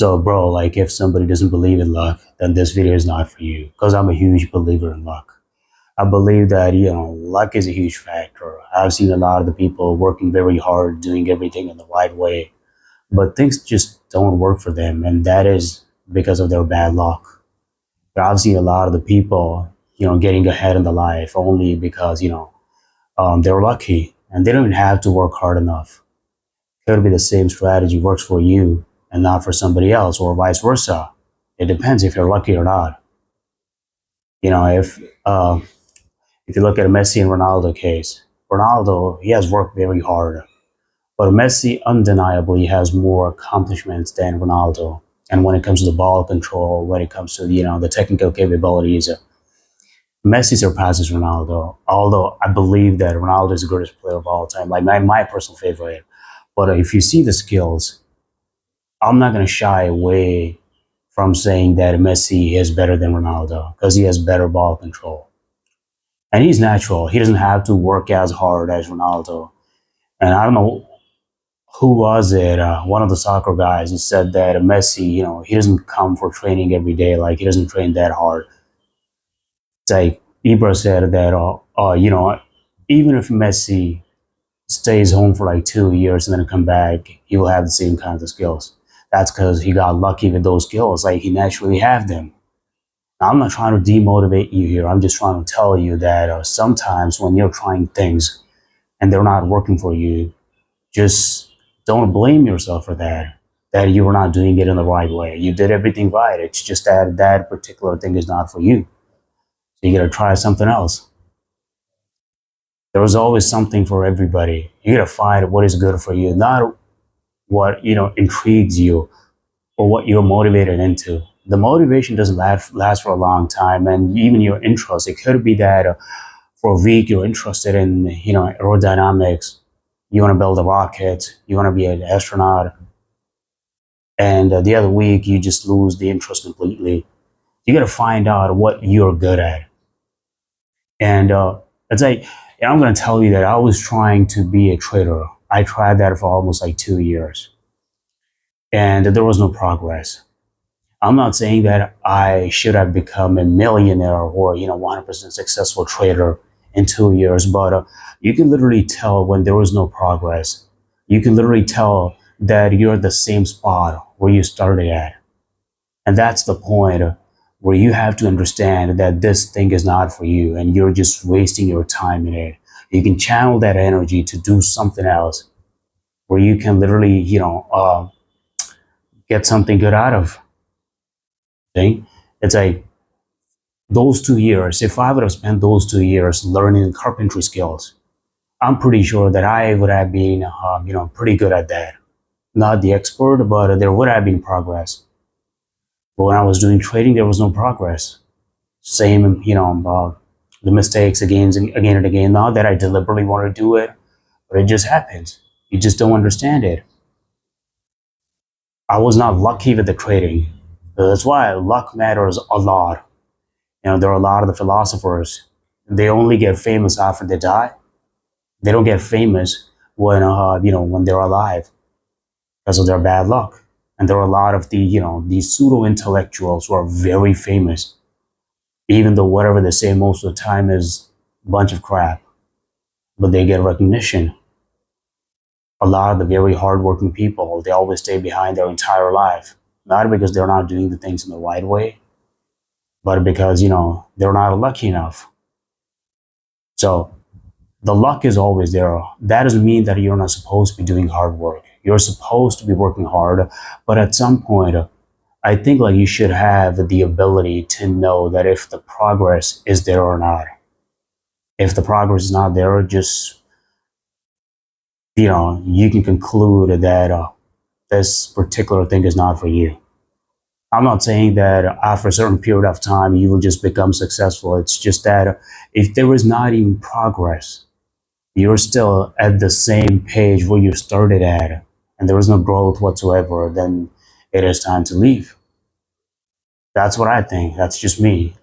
So, bro, like if somebody doesn't believe in luck, then this video is not for you because I'm a huge believer in luck. I believe that, luck is a huge factor. I've seen a lot of the people working very hard, doing everything in the right way, but things just don't work for them. And that is because of their bad luck. But I've seen a lot of the people, getting ahead in the life only because, they're lucky and they don't even have to work hard enough. It could be the same strategy works for you and not for somebody else, or vice versa. It depends if you're lucky or not. You know, if you look at a Messi and Ronaldo case, Ronaldo, he has worked very hard, but Messi undeniably has more accomplishments than Ronaldo. And when it comes to the ball control, when it comes to the technical capabilities, Messi surpasses Ronaldo. Although I believe that Ronaldo is the greatest player of all time, like my personal favorite. But if you see the skills, I'm not going to shy away from saying that Messi is better than Ronaldo because he has better ball control. And he's natural. He doesn't have to work as hard as Ronaldo. And I don't know who was it, one of the soccer guys, he said that Messi, he doesn't come for training every day. Like he doesn't train that hard. It's like Ibra said that, even if Messi stays home for like 2 years and then come back, he will have the same kinds of skills. That's because he got lucky with those skills. Like he naturally have them. Now, I'm not trying to demotivate you here. I'm just trying to tell you that sometimes when you're trying things and they're not working for you, just don't blame yourself for that. That you were not doing it in the right way. You did everything right. It's just that that particular thing is not for you. So you got to try something else. There is always something for everybody. You got to find what is good for you, not what intrigues you or what you're motivated into. The motivation doesn't last for a long time, and even your interest. It could be that for a week you're interested in aerodynamics. You want to build a rocket. You want to be an astronaut, and the other week you just lose the interest completely. You got to find out what you're good at, and it's like I'm going to tell you that I was trying to be a trader. I tried that for almost like 2 years, and there was no progress. I'm not saying that I should have become a millionaire or 100% successful trader in 2 years, but you can literally tell when there was no progress. You can literally tell that you're at the same spot where you started at, and that's the point where you have to understand that this thing is not for you, and you're just wasting your time in it. You can channel that energy to do something else, where you can literally get something good out of thing. It's like those 2 years, if I would have spent those 2 years learning carpentry skills, I'm pretty sure that I would have been, pretty good at that. Not the expert, but there would have been progress. But when I was doing trading, there was no progress. Same, the mistakes again and again. Not that I deliberately want to do it, but it just happens. You just don't understand it. I was not lucky with the trading. That's why luck matters a lot. There are a lot of the philosophers. They only get famous after they die. They don't get famous when they're alive because of their bad luck. And there are a lot of these pseudo intellectuals who are very famous, even though whatever they say most of the time is a bunch of crap, but they get recognition. A lot of the very hardworking people, they always stay behind their entire life, not because they're not doing the things in the right way, but because, they're not lucky enough. So the luck is always there. That doesn't mean that you're not supposed to be doing hard work. You're supposed to be working hard, but at some point, I think like you should have the ability to know that if the progress is there or not. If the progress is not there, just, you can conclude that this particular thing is not for you. I'm not saying that after a certain period of time, you will just become successful. It's just that if there is not even progress, you're still at the same page where you started at, and there is no growth whatsoever, then it is time to leave. That's what I think. That's just me.